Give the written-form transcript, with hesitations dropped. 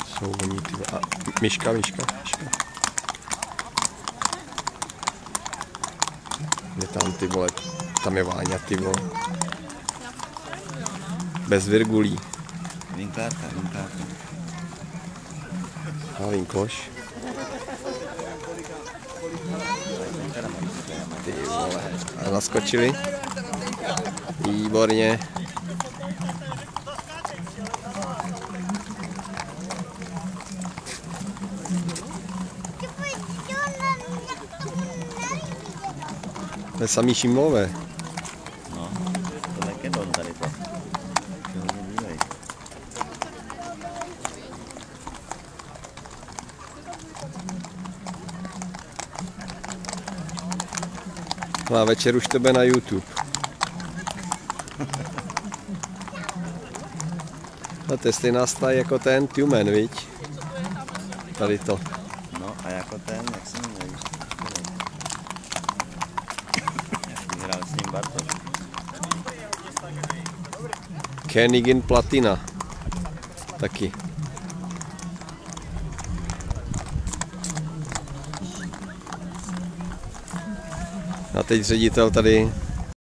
Jsou oni ty a myška. Je tam ty vole, tam je Váňa ty vole. Bez virgulí. Vinkárka. A Vinkoš. Ty vole. A naskočili. Výborně. To je samý šimlové. No, to je kedon tady to. No a večer už to bude na YouTube. No to je stejná stáj jako ten Tumen, viď? Tady to. No a jako ten, jak se jmenuje, víš? Jak hrál s ním Bartoš. Kenigin Platina. Taky. A teď ředitel tady